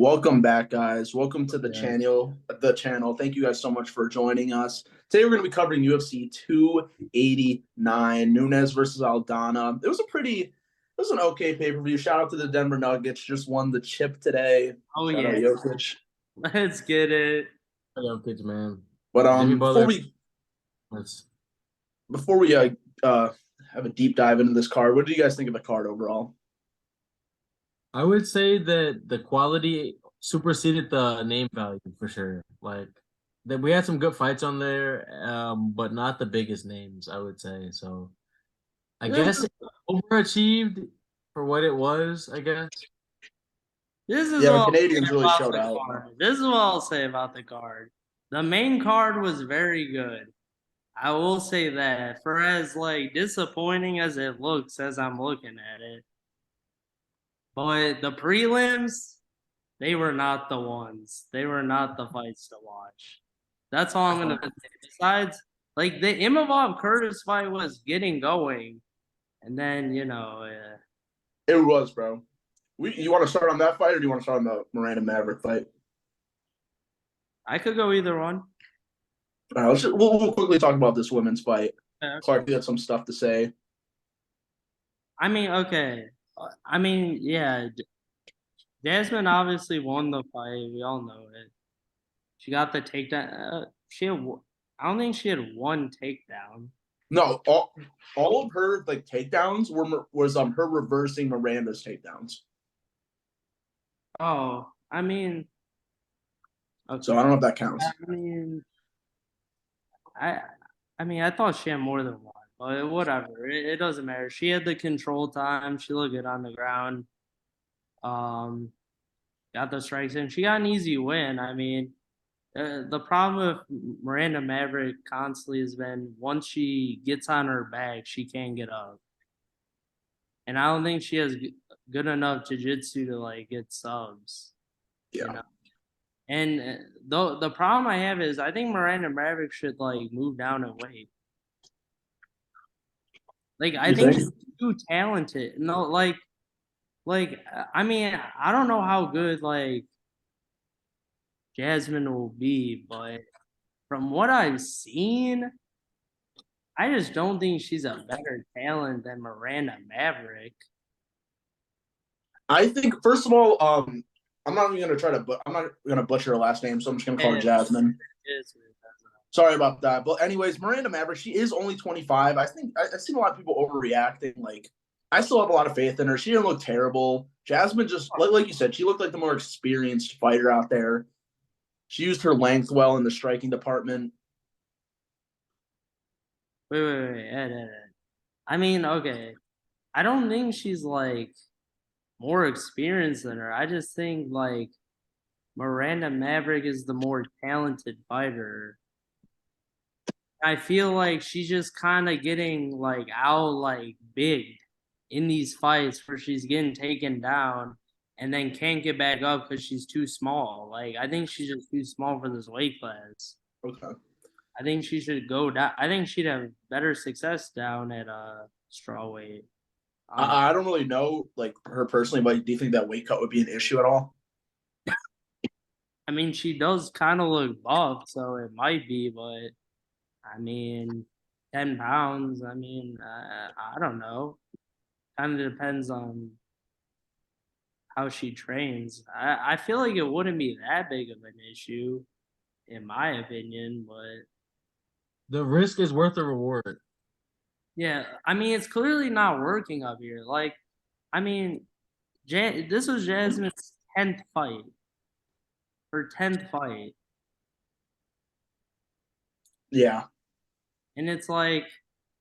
Welcome back, guys. Welcome to the Yeah. channel. Thank you guys so much for joining us. Today we're going to be covering UFC 289, Nunes versus Aldana. It was an okay pay-per-view. Shout out to the Denver Nuggets. Just won the chip today. Oh Shout out yeah, Jokic. let's get it. Young kids, man. But Jimmy before Butler. we That's, before we have a deep dive into this card, what do you guys think of the card overall? I would say that the quality superseded the name value for sure. Like that we had some good fights on there, but not the biggest names, I would say. So I guess it overachieved for what it was, I guess. This is Yeah, the what I'll Canadians say really about showed the out. card. This is what I'll say about the card. The main card was very good. I will say that. For as like disappointing as it looks as I'm looking at it, but the prelims, they were not the ones. They were not the fights to watch. That's all I'm gonna say. Besides, like the Imavov Curtis fight was getting going, and then It was, bro. You want to start on that fight, or do you want to start on the Miranda Maverick fight? I could go either one. All right, we'll quickly talk about this women's fight. Yeah. Clark, you had some stuff to say. I mean, okay. I mean, yeah. Jasmine obviously won the fight. We all know it. She got the takedown. I don't think she had one takedown. No, all of her like takedowns was her reversing Miranda's takedowns. Oh, I mean, okay. So I don't know if that counts. I mean, I, I mean, I thought she had more than one, but whatever. It doesn't matter. She had the control time. She looked good on the ground. Um, got the strikes in. She got an easy win. I mean, the problem with Miranda Maverick constantly has been once she gets on her back, she can't get up. And I don't think she has good enough jiu-jitsu to like get subs. Yeah. You know? And the problem I have is I think Miranda Maverick should like move down in weight. Like I think she's too talented. No, like I mean, I don't know how good like Jasmine will be, but from what I've seen, I just don't think she's a better talent than Miranda Maverick. I think first of all, I'm not even gonna I'm not gonna butcher her last name, so I'm just gonna call her Jasmine. Sorry about that. But anyways, Miranda Maverick, she is only 25. I think I've seen a lot of people overreacting. Like, I still have a lot of faith in her. She didn't look terrible. Jasmine just like you said, she looked like the more experienced fighter out there. She used her length well in the striking department. Wait. Ed. I mean, okay. I don't think she's like more experienced than her. I just think like Miranda Maverick is the more talented fighter. I feel like she's just kind of getting like out like big in these fights where she's getting taken down and then can't get back up because she's too small. Like I think she's just too small for this weight class. Okay. I think she should go down. I think she'd have better success down at straw weight. I don't really know like her personally, but do you think that weight cut would be an issue at all? I mean, she does kind of look buff, so it might be, but I mean, 10 pounds. I mean, I don't know. Kind of depends on how she trains. I feel like it wouldn't be that big of an issue, in my opinion, but The risk is worth the reward. yeah, I mean, it's clearly not working up here. Like, I mean, this was Jasmine's 10th fight. Her 10th fight. Yeah. And it's like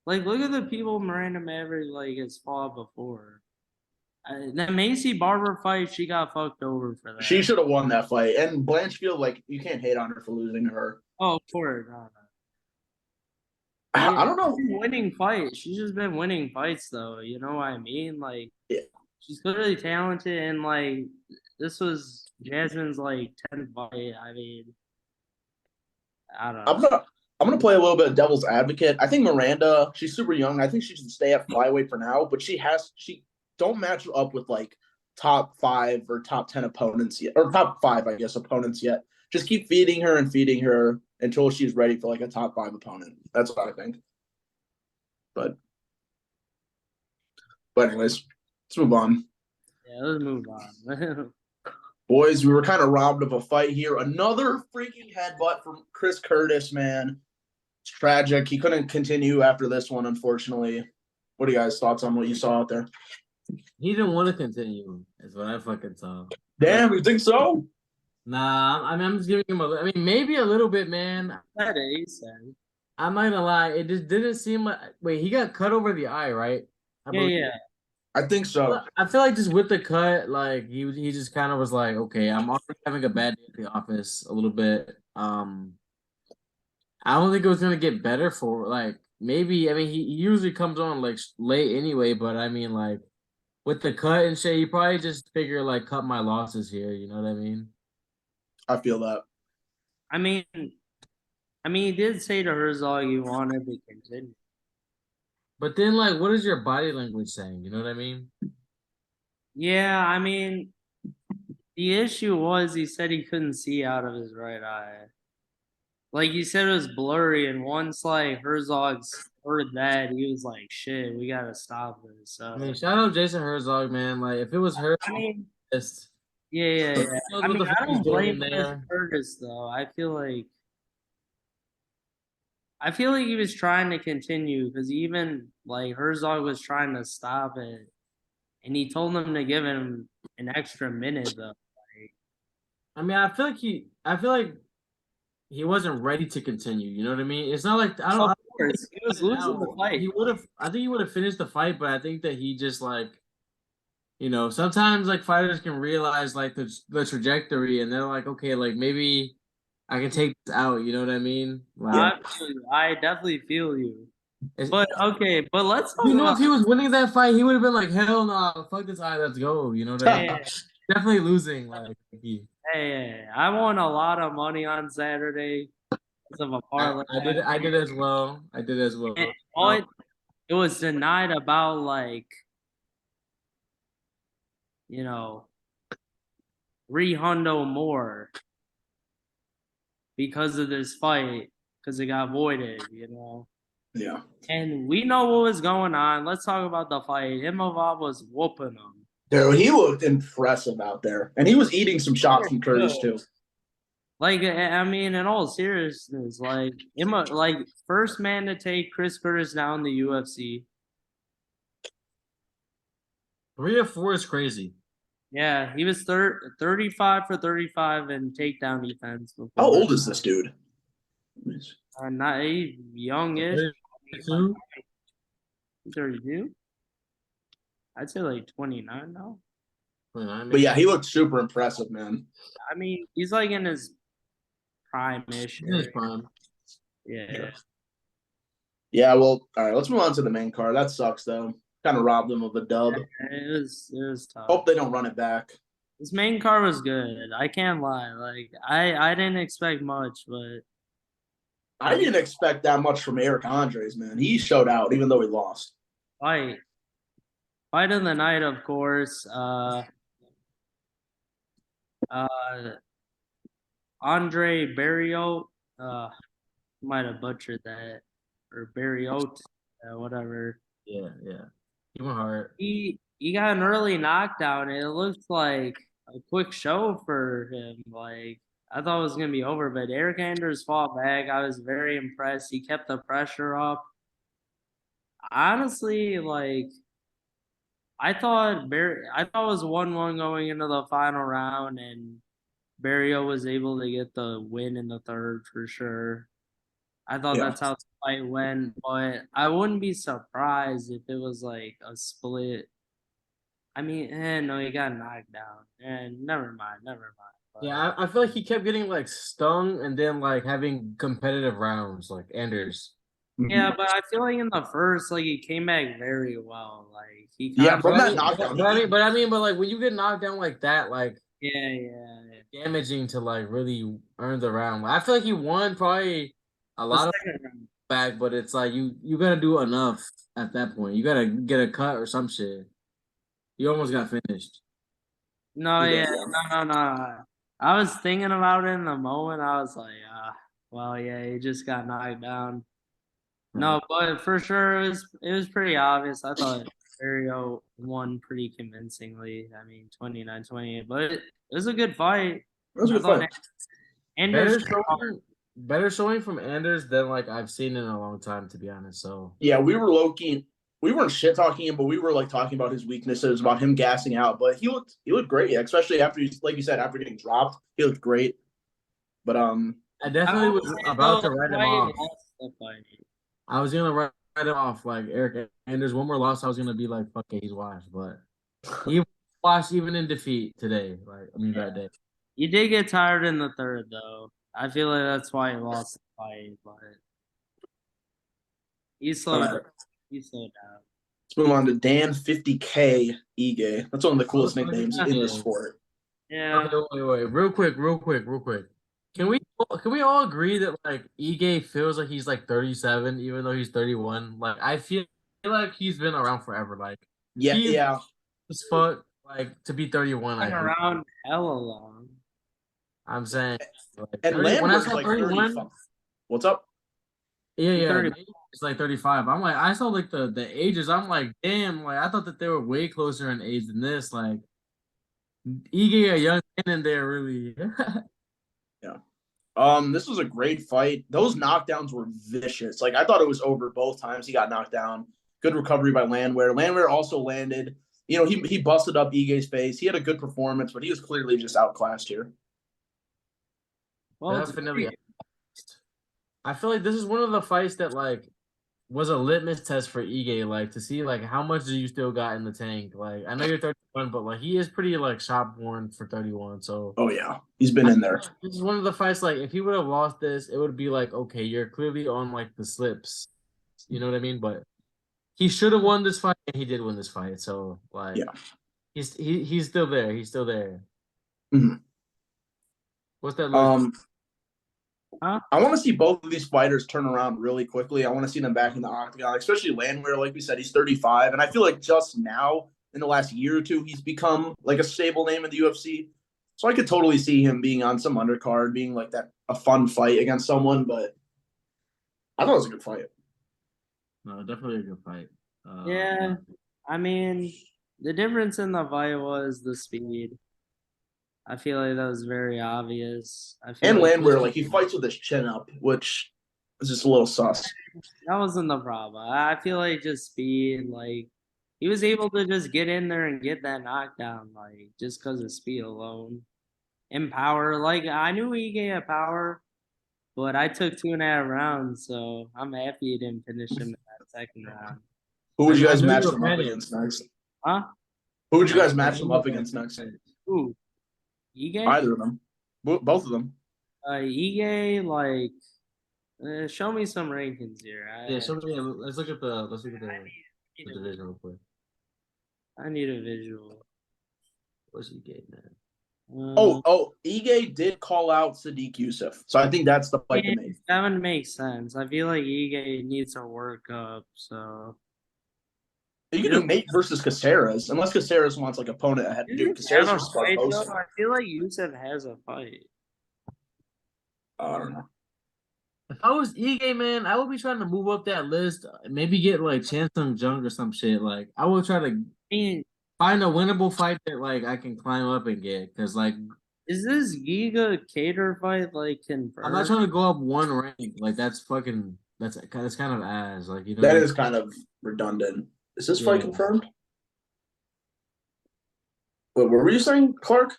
look at the people Miranda Maverick like has fought before. That Macy Barber fight, she got fucked over for that. She should have won that fight. And Blanchfield, like, you can't hate on her for losing her. Oh, of course. No. I don't know. Winning fights. She's just been winning fights, though. You know what I mean? Like, yeah. She's clearly talented, and like, this was Jasmine's like 10th fight. I mean, I don't know. I'm gonna play a little bit of devil's advocate. I think Miranda, she's super young. I think she should stay at flyweight for now, but she don't match her up with like top 5 or top 10 opponents yet, or top 5, I guess, opponents yet. Just keep feeding her until she's ready for like a top 5 opponent. That's what I think. But anyways, let's move on. Yeah, let's move on. Boys, we were kind of robbed of a fight here. Another freaking headbutt from Chris Curtis, man. It's tragic. He couldn't continue after this one, unfortunately. What are you guys' thoughts on what you saw out there? He didn't want to continue, is what I fucking saw. Damn, you think so? Nah, I mean, I'm just giving him maybe a little bit, man. That is sad. I'm not gonna lie, it just didn't seem like. Wait, he got cut over the eye, right? Yeah. I think so. I feel like just with the cut, like he just kind of was like, okay, I'm already having a bad day at the office a little bit. I don't think it was gonna get better for like maybe. I mean, he usually comes on like late anyway, but I mean, like with the cut and shit, he probably just figured like cut my losses here. You know what I mean? I feel that. I mean, he did say to Herzog he wanted to continue. But then, like, what is your body language saying? You know what I mean? Yeah, I mean, the issue was he said he couldn't see out of his right eye. Like you said, it was blurry, and once like Herzog heard that, he was like, "Shit, we gotta stop this." So, I mean, shout out Jason Herzog, man. Like, if it was her, I mean, just yeah. I mean, I don't blame Chris there. Curtis though. I feel like he was trying to continue because even like Herzog was trying to stop it, and he told them to give him an extra minute though. Like, I mean, I feel like he wasn't ready to continue. You know what I mean? It's not like I don't. of course, he was losing the fight. He would have. I think he would have finished the fight, but I think that he just like, sometimes like fighters can realize like the trajectory, and they're like, okay, like maybe I can take this out. You know what I mean? Like, I definitely feel you. But okay, but let's talk if he was winning that fight, he would have been like, hell no, fuck this eye, let's go. You know what I mean? Definitely losing. Like, hey, I won a lot of money on Saturday because of a parlay. I did as well. And it was denied about like, 300 more because of this fight because it got voided. Yeah. And we know what was going on. Let's talk about the fight. Imavov was whooping him. Dude, he looked impressive out there. And he was eating some shots from Curtis, too. Like, I mean, in all seriousness, like, first man to take Chris Curtis down the UFC. 3 or 4 is crazy. Yeah, he was 35 for 35 in takedown defense. Before. How old is this dude? Not youngish. 32? I'd say like 29 now. 29, but yeah, he looked super impressive, man. I mean, he's like in his prime-ish. In his prime. Yeah. Yeah, well, all right, let's move on to the main card. That sucks, though. Kind of robbed them of a dub. It was tough. Hope they don't run it back. This main card was good. I can't lie. Like, I didn't expect much, but I didn't expect that much from Eric Andres, man. He showed out, even though he lost. Fight of the night, of course. Andre Barriot, might have butchered that, or Barriot, whatever. Yeah. He went hard. He got an early knockdown, and it looked like a quick show for him. Like, I thought it was gonna be over, but Eric Anders fought back. I was very impressed. He kept the pressure up. Honestly, like, I thought it was 1-1 going into the final round, and Barrio was able to get the win in the third for sure. I thought that's how the fight went, but I wouldn't be surprised if it was like a split. I mean, no, he got knocked down. And never mind. But, yeah, I feel like he kept getting like stung and then like having competitive rounds, like Anders. Yeah, but I feel like in the first, like, he came back very well. Like, he from that knockdown. But like when you get knocked down like that, like yeah, damaging to like really earn the round. I feel like he won probably a lot of back, but it's like you gotta do enough at that point. You gotta get a cut or some shit. You almost got finished. No, Ige, yeah, no. I was thinking about it in the moment. I was like, well, yeah, he just got knocked down. No, but for sure it was pretty obvious. I thought Ario won pretty convincingly. I mean, 29-28, but it was a good fight. That was a I good thought fight. Anders Better showing from Anders than like I've seen in a long time, to be honest. So Yeah, we were low key. We weren't shit talking him, but we were like talking about his weaknesses, about him gassing out. But he looked great, especially after like you said, after getting dropped, he looked great. But I definitely was about to write him off. I was gonna write him off like Eric Anders. One more loss, I was gonna be like, fuck it, he's washed. But he washed even in defeat today. Like I mean that day. You did get tired in the third, though. I feel like that's why he lost the fight, but he slowed down. He slowed down. Let's move on to Dan 50K Ige. That's one of the coolest nicknames in the sport. Yeah. Okay, wait. Real quick. Can we all agree that like Ige feels like he's like 37, even though he's 31? Like I feel like he's been around forever. Like yeah. As fuck. Like to be 31, Been around hella long. I'm saying. Like, and Landwehr's like 31. What's up? Yeah. It's like 35. I'm like, I saw like the ages. I'm like, damn. Like I thought that they were way closer in age than this. Like Ige a young man in there, really. Yeah. This was a great fight. Those knockdowns were vicious. Like I thought it was over both times he got knocked down. Good recovery by Landwehr. Landwehr also landed. You know, he busted up Ige's face. He had a good performance, but he was clearly just outclassed here. Well, definitely. I feel like this is one of the fights that like was a litmus test for Ige, like to see like how much do you still got in the tank. Like I know you're 31, but like he is pretty like shop worn for 31. So oh yeah, he's been in there. This is one of the fights. Like if he would have lost this, it would be like okay, you're clearly on like the slips. You know what I mean? But he should have won this fight, and he did win this fight. So like, yeah, he's still there. He's still there. Mm-hmm. What's that? Look? I want to see both of these fighters turn around really quickly. I want to see them back in the octagon, especially Landwehr. Like we said, he's 35, and I feel like just now in the last year or two, he's become like a stable name in the UFC. So I could totally see him being on some undercard, being like that a fun fight against someone. But I thought it was a good fight. No, definitely a good fight. Yeah, I mean, the difference in the fight was the speed. I feel like that was very obvious. And Landwehr, like he fights with his chin up, which is just a little sus. That wasn't the problem. I feel like just speed, like he was able to just get in there and get that knockdown, like just because of speed alone. And power, like I knew he had power, but I took 2.5 rounds, so I'm happy he didn't finish him in that second round. Who would you guys match him up against next? Huh? Who would you guys match him up against next? Who? Ige? Either of them. Both of them. Ige, like, show me some rankings here. Show me. Let's look at the division real quick. I need a visual. What's Ige, man? Ige did call out Sadiq Youssef, so I think that's the fight to make. That would make sense. I feel like Ige needs to work up, so. You can do Nate versus Caceres, unless Caceres wants like opponent ahead. Dude, Caceres versus Barbosa. I feel like Youssef has a fight. I don't know. If I was Ige, man, I would be trying to move up that list. Maybe get like Chan Sung Jung or some shit. Like I would try to find a winnable fight that like I can climb up and get. Cause like, is this Giga Cater fight like confirmed? I'm not trying to go up one rank. Like that's fucking. That's kind of ass. Like you know. That is kind of redundant. Is this fight confirmed? What were you saying, Clark?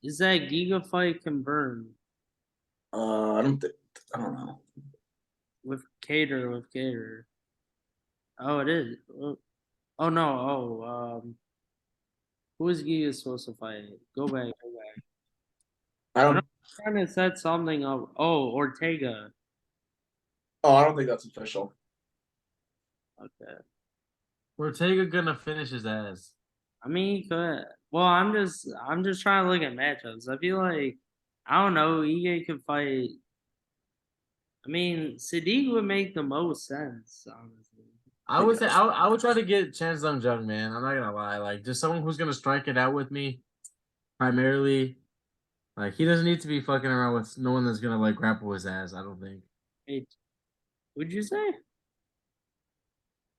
Is that Giga fight confirmed? I don't know. With Cater. Oh, it is. Oh no. Who is Giga supposed to fight? Go back. I'm trying to set something up. Oh, Ortega. Oh, I don't think that's official. Okay. Ortega gonna finish his ass. I mean, he could. Well, I'm just trying to look at matchups. I feel like I don't know. Ige could fight. I mean, Sadiq would make the most sense, honestly. I would say I would try to get Chan Sung Jung, man. I'm not gonna lie, like just someone who's gonna strike it out with me. primarily. Like he doesn't need to be fucking around with no one that's gonna like grapple his ass. I don't think. Wait, would you say?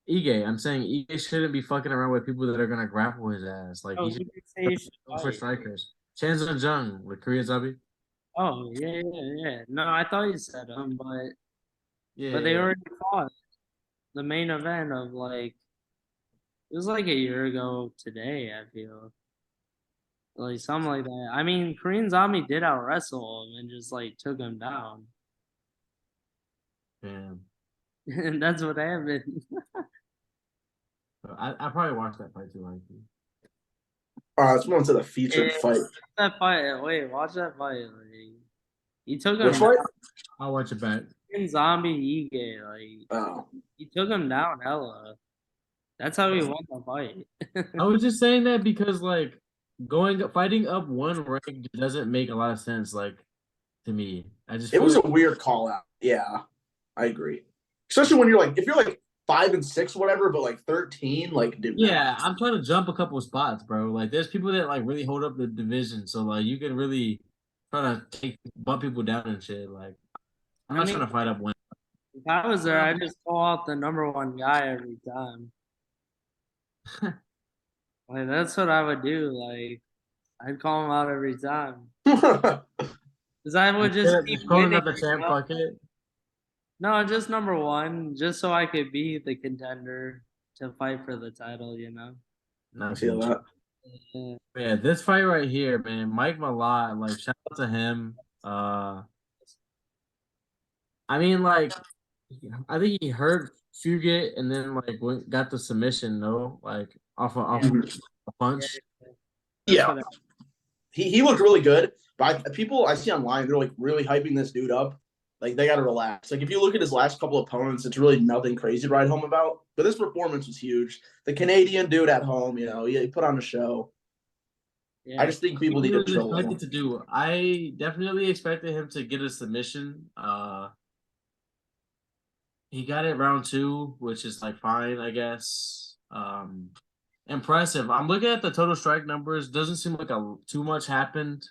Ige, I'm saying Ige shouldn't be fucking around with people that are gonna grapple his ass. Like Oh, he who should did you say you should go for fight? strikers. Chan Jung with Korea Zombie. Oh, yeah. No, I thought you said him, but they Yeah. already fought the main event of like it was like a year ago today. I feel like something like that. I mean, Korean Zombie did out wrestle him and just like took him down, Yeah. and that's what happened. I probably watched that fight too. Honestly. Let's move on to the featured Yeah, fight. that fight. Wait, watch that fight. Like, he took him Which fight? down. I'll watch it back. Korean Zombie Ige, like Oh, he took him down hella. That's how he won the fight. I was just saying that because like fighting up one rank doesn't make a lot of sense. Like to me, I just it feel was like a weird call out. Yeah, I agree. Especially when you're like, if you're like 5 and 6, whatever, but like 13, like, dude. yeah, I'm trying to jump a couple of spots, bro. Like there's people that like really hold up the division, so like you can really try to bump people down and shit. Like I'm I not mean, trying to fight up one. if I was there, I'd just call out the number one guy every time. Like that's what I would do. Like I'd call him out every time. Because I would just keep Just calling winning. out the champ, fuck it. No, just number one, just so I could be the contender to fight for the title, you know? I Not feel that. Yeah. Yeah, this fight right here, man, Mike Malott, like shout out to him. I mean, like, I think he hurt Fugit and then like got the submission, no, like off Yeah. a punch. Yeah. That's Yeah, what he looked really good. But people I see online, they're like really hyping this dude up. Like they got to relax. Like if you look at his last couple opponents, it's really nothing crazy to write home about. But this performance was huge. The Canadian dude at home, he put on a show. I yeah. just think people What need he to was chill a little. expected to do. I definitely expected him to get a submission. He got it round two, which is like fine, I guess. Impressive. I'm looking at the total strike numbers. Doesn't seem like too much happened,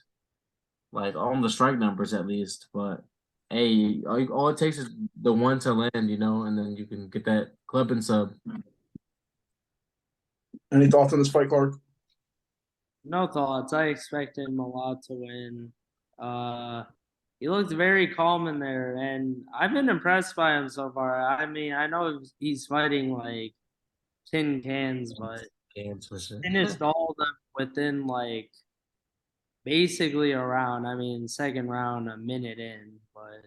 like on the strike numbers at least. But hey, all it takes is the one to land, and then you can get that club and sub. Any thoughts on this fight, Clark? No thoughts. I expect him a lot to win. Uh, he looked very calm in there, and I've been impressed by him so far. I mean, I know he's fighting like tin cans, but Games for sure. finished all of them within like basically a round. I mean, second round, a minute in, but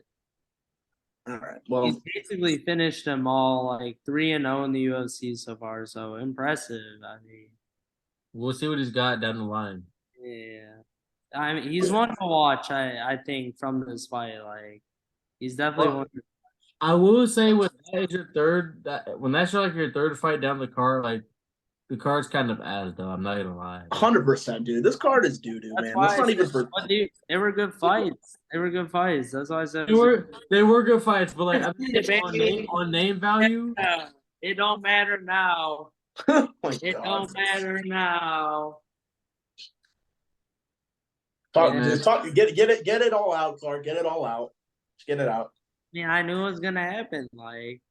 All right. he's Well, basically finished them all like 3-0 in the UFC so far. So impressive. I mean, We'll see what he's got down the line. yeah. I mean, he's one to watch. I think from this fight, like he's definitely one. I will say when that is your when that's like your third fight down the card, like the card's kind of ass though. I'm not gonna lie. 100%, dude. This card is doo-doo, That's man. why That's I not even said, for. but dude, they were good fights. They were good fights. That's why I said They were good fights, but like I think baby. on name value, It don't matter now. Oh my It God. don't matter now. Talk, Yeah. just talk. Get it all out, Clark. Get it all out. Just get it out. I mean, I knew it was gonna happen. Like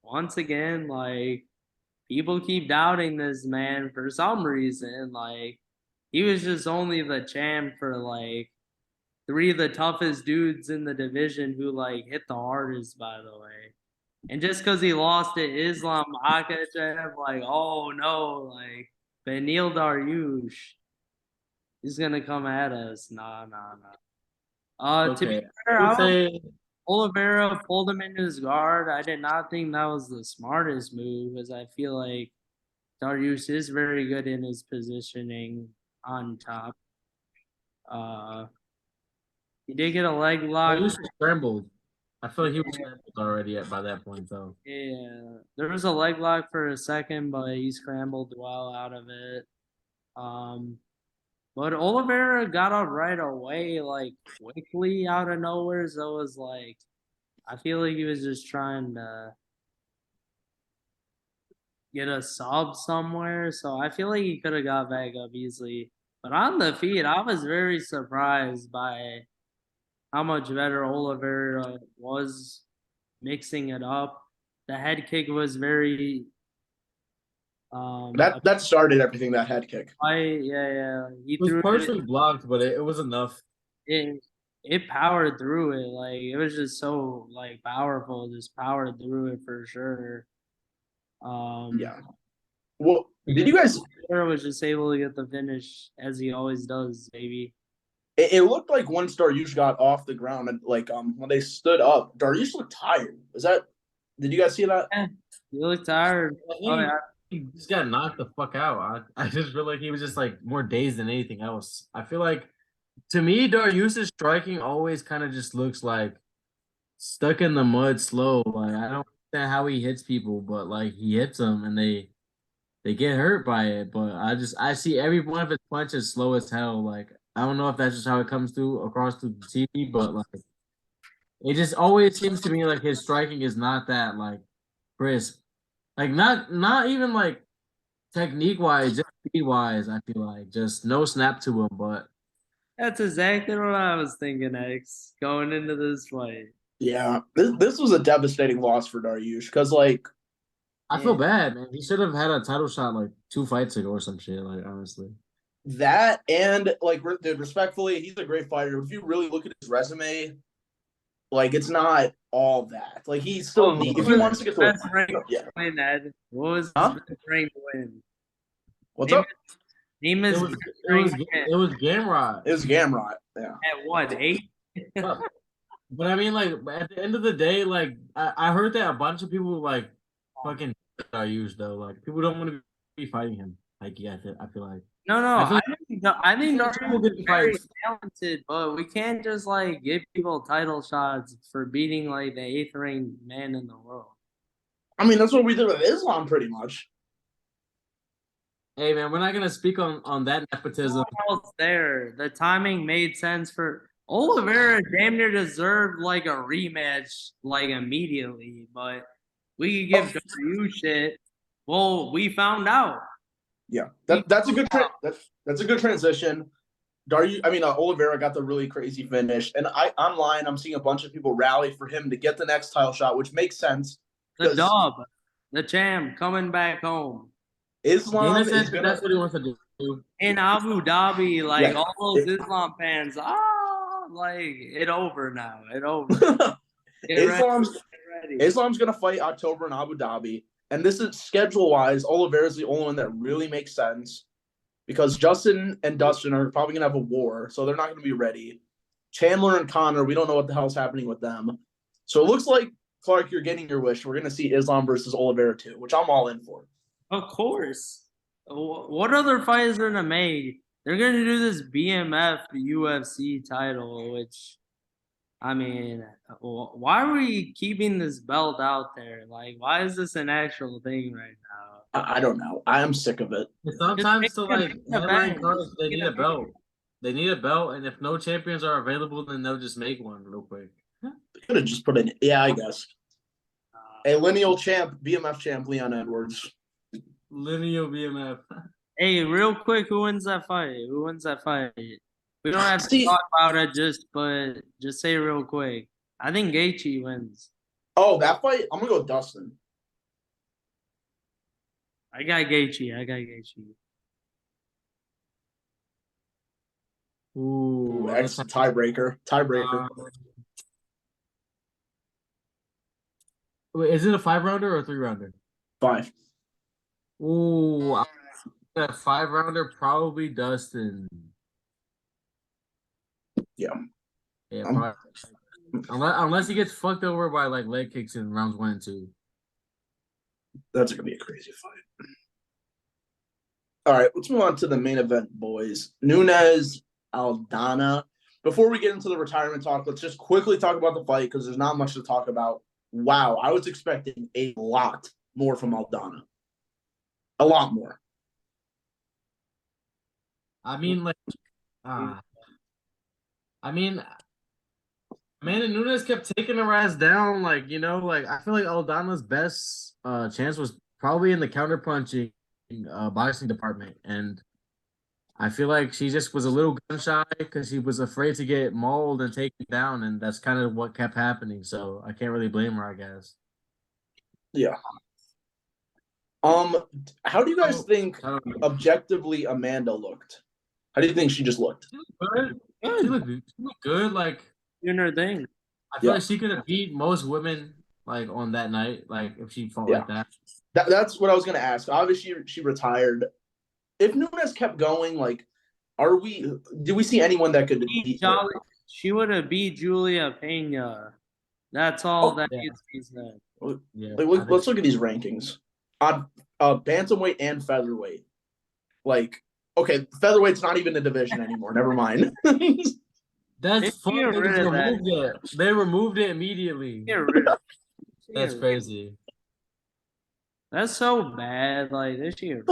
once again, like people keep doubting this man for some reason. Like he was just only the champ for like three of the toughest dudes in the division who like hit the hardest, by the way. And just because he lost to Islam Makhachev, like, oh no, like Benil Dariush, he's gonna come at us. Nah, nah, nah. To be okay. fair, I would say Oliveira pulled him into his guard. I did not think that was the smartest move, as I feel like Dariush is very good in his positioning on top. Uh, he did get a leg lock. he was scrambled. I feel like he was scrambled already by that point though. Yeah, there was a leg lock for a second, but he scrambled well out of it. But Oliveira got up right away, like quickly out of nowhere. So it was like, I feel like he was just trying to get a sub somewhere. So I feel like he could have got back up easily. But on the feet, I was very surprised by how much better Oliveira was mixing it up. The head kick was very That started everything. That head kick. yeah. He It was threw partially blocked, but it was enough. it powered through it. Like it was just so like powerful, just powered through it for sure. Yeah. Well, did you guys? Oliveira was just able to get the finish as he always does, baby. It looked like once Dariush got off the ground and like when they stood up, Dariush looked tired. Is that? Did you guys see that? Yeah, he looked tired. Oh yeah. He just got knocked the fuck out. I just feel like he was just like more dazed than anything else. I feel like to me, Dariush's striking always kind of just looks like stuck in the mud, slow. Like I don't understand how he hits people, but like he hits them and they get hurt by it. But I see every one of his punches slow as hell. Like I don't know if that's just how it comes through across the TV, but like it just always seems to me like his striking is not that like crisp. Like not even like technique wise, just speed wise. I feel like just no snap to him. But That's exactly what I was thinking, X, going into this fight. Yeah, this was a devastating loss for Dariush because like I feel bad, man. He should have had a title shot like 2 fights ago or some shit. Like honestly, that and like dude, respectfully, he's a great fighter. If you really look at his resume, like it's not all that. Like he still need if he wants to get to best a ranked yeah. win, Ed. What was his Huh? best ranked win? What's Name up? Name it his was best it was ranked win. it was Gamrot. It was Gamrot. Yeah. At what, 8? But I mean, like at the end of the day, like I heard that a bunch of people like fucking are used though. Like people don't want to be fighting him. Like yeah, I feel like No, I feel I think like people Darius get is very fights. talented, but we can't just like give people title shots for beating like the 8th ranked man in the world. I mean, that's what we did with Islam, pretty much. Hey man, we're not gonna speak on that nepotism. Else there, the timing made sense for Oliveira. Damn near deserved like a rematch like immediately, but we could give Darius shit. Well, we found out. Yeah, that's a good that's a good transition. Oliveira got the really crazy finish, and online I'm seeing a bunch of people rally for him to get the next title shot, which makes sense. The dub, the champ coming back home. Islam Dana says is gonna that's what he wants to do. In Abu Dhabi, like Yeah. all those Islam fans, like it over now. It over. Islam's gonna fight October in Abu Dhabi, and this is schedule wise. Oliveira's the only one that really makes sense because Justin and Dustin are probably gonna have a war, so they're not gonna be ready. Chandler and Connor, we don't know what the hell's happening with them. So it looks like Clark, you're getting your wish. We're gonna see Islam versus Oliveira too, which I'm all in for. Of course. What other fight is there to make? They're gonna do this BMF UFC title, which I mean, why are we keeping this belt out there? Like, why is this an actual thing right now? I don't know. I am sick of it. Sometimes to like headline cards, they need a belt. They need a belt, and if no champions are available, then they'll just make one real quick. They could have just put in. Yeah, I guess. A lineal champ, BMF champ, Leon Edwards. Lineal BMF. Hey, real quick, who wins that fight? Who wins that fight? We don't have to talk about it, but just say real quick. I think Gaethje wins. Oh, that fight? I'm gonna go with Dustin. I got Gaethje. Ooh, That's a tiebreaker. Wait, is it a 5-rounder or a 3-rounder? 5. Ooh, a 5-rounder, probably Dustin. Yeah. Yeah, unless he gets fucked over by like leg kicks in rounds 1 and 2. That's gonna be a crazy fight. All right, let's move on to the main event, boys. Nunes Aldana. Before we get into the retirement talk, let's just quickly talk about the fight because there's not much to talk about. Wow, I was expecting a lot more from Aldana. A lot more. I mean, like, Amanda Nunes kept taking her ass down. Like, you know, like I feel like Aldana's best chance was probably in the counterpunching boxing department. And I feel like she just was a little gun shy because she was afraid to get mauled and taken down, and that's kind of what kept happening. So I can't really blame her, I guess. Yeah. How do you guys think objectively Amanda looked? How do you think she just looked? She looked good. She looked good. Like doing her thing. I feel like she could have beat most women like on that night. Like if she fought like that. That's what I was gonna ask. Obviously, she retired. If Nunes kept going, like, do we see anyone that could beat her? She would have beat Julia Pena. That's all that needs to be said. Yeah, like, let's look at these rankings on bantamweight and featherweight. Like, okay, featherweight's not even a division anymore. Never mind. That's fun. They removed it. They removed it immediately. That's crazy. That's so bad. Like this year.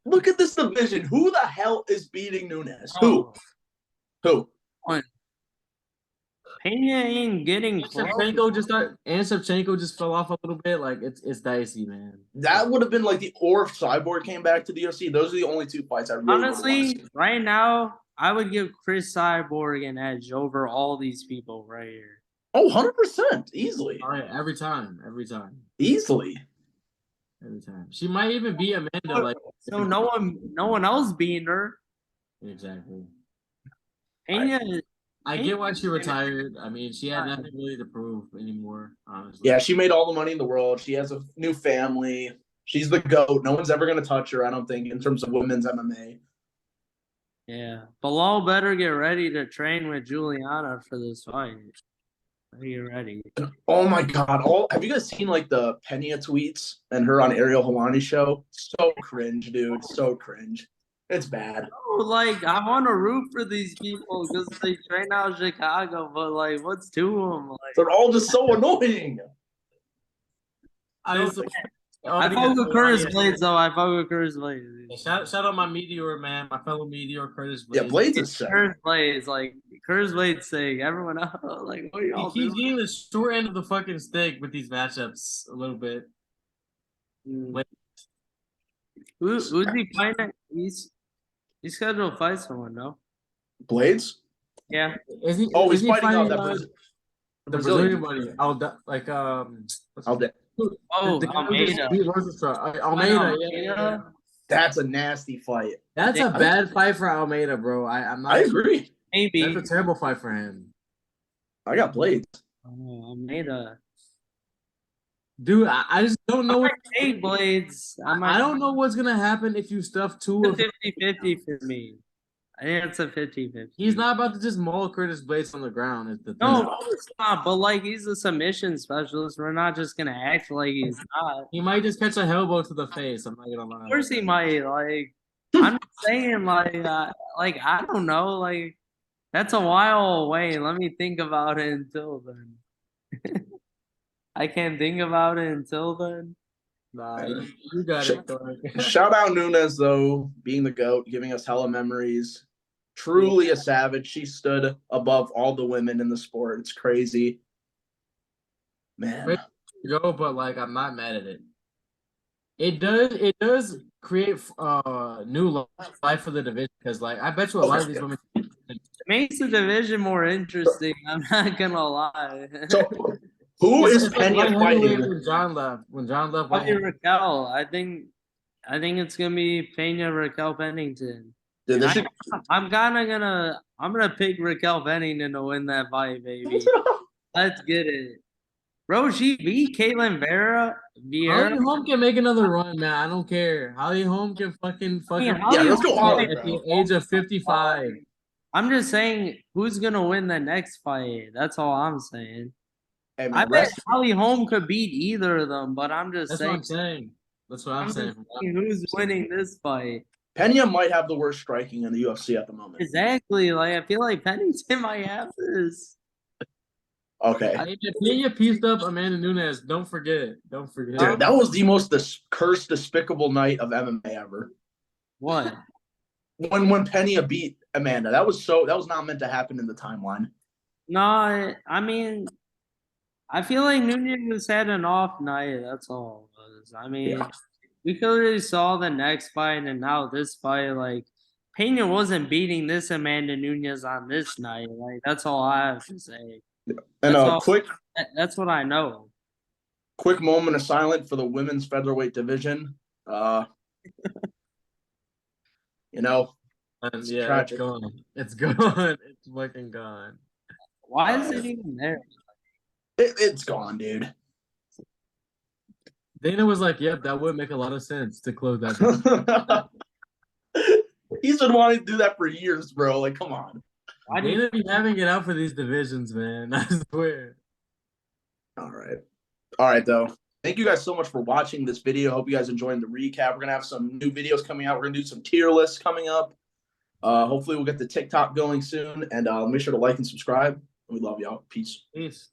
Look at this division. Who the hell is beating Nunes? Who? One. Pena ain't getting Shevchenko just fell off a little bit. Like it's dicey, man. That would have been like or if Cyborg came back to the UFC. Those are the only two fights I really honestly right now. I would give Chris Cyborg an edge over all these people right here. Oh, 100%. Easily. All right, every time. Easily. Every time. She might even beat Amanda. Like so no one else beating her. Exactly. I get why she retired. I mean, she had nothing really to prove anymore, honestly. Yeah, she made all the money in the world. She has a new family. She's the GOAT. No one's ever going to touch her, I don't think, in terms of women's MMA. Yeah. Bilal better get ready to train with Juliana for this fight. Are you ready? Oh, my God. Have you guys seen, like, the Pena tweets and her on Ariel Helwani's show? So cringe, dude. So cringe. It's bad. Oh, like, I want to root for these people because they train out of Chicago, but, like, what's to them? Like, they're all just so annoying. I fuck with Curtis Blades, though. I fuck with Curtis Blades. Shout out my Meteor, man. My fellow Meteor, Curtis Blades. Yeah, Blades is sick. Curtis Blades, like, Curtis Blades saying, everyone else, like, what are y'all doing? He's getting the short end of the fucking stick with these matchups a little bit. Who's he fighting? He's scheduled to fight someone, no? Blades? Yeah. He's fighting the Brazilian buddy. Almeida. Almeida, yeah. That's a nasty fight. That's a bad fight for Almeida, bro. I agree. Maybe. That's a terrible fight for him. I got Blades. Oh, Almeida. Dude, I just don't know. Blades. I don't know what's gonna happen if you stuff two of 50-50 for me. I think it's a 50-50. He's not about to just maul Curtis Blades on the ground. No, it's not. But like, he's a submission specialist. We're not just gonna act like he's not. He might just catch a elbow to the face. I'm not gonna lie. Of course, he might. Like, I'm saying, like I don't know. Like, that's a while away. Let me think about it until then. I can't think about it until then. Nah, you got it. Shout out Nunes, though, being the GOAT, giving us hella memories. Truly a savage. She stood above all the women in the sport. It's crazy. Man. But like, I'm not mad at it. It does create new life for the division because, like, I bet you a lot of these women. It makes the division more interesting. I'm not gonna lie. So, who is Pena fighting? When John left, Raquel. I think it's gonna be Pena Raquel Pennington. Dude, I'm gonna pick Raquel Pennington to win that fight, baby. Let's get it. Bro, she beat Caitlin Vieira. Holly Holm can make another run, man. I don't care. Holly Holm can fucking yeah, let's go Holly, at the age of 55. I'm just saying, who's gonna win the next fight? That's all I'm saying. Hey, man, I bet Holly Holm could beat either of them, but I'm just saying. That's what I'm saying. Who's winning this fight? Pena might have the worst striking in the UFC at the moment. Exactly. Like, I feel like Pennington might have this. Okay. Pena pieced up Amanda Nunes. Don't forget. Dude, that was the most cursed, despicable night of MMA ever. What? When Pena beat Amanda. That was not meant to happen in the timeline. No, I mean, I feel like Nunes had an off night. That's all it was. I mean, we clearly saw the next fight and now this fight. Like, Pena wasn't beating this Amanda Nunes on this night. Like that's all I have to say. And That's what I know. Quick moment of silence for the women's featherweight division. It's tragic. It's gone. It's gone. It's fucking gone. Why is it even there? It's gone, dude. Dana was like, "Yep, that would make a lot of sense to close that." He's been wanting to do that for years, bro. Like, come on. Why Dana be having it out for these divisions, man? I swear. All right, though. Thank you guys so much for watching this video. Hope you guys enjoyed the recap. We're gonna have some new videos coming out. We're gonna do some tier lists coming up. Hopefully, we'll get the TikTok going soon. And make sure to like and subscribe. We love y'all. Peace. Peace.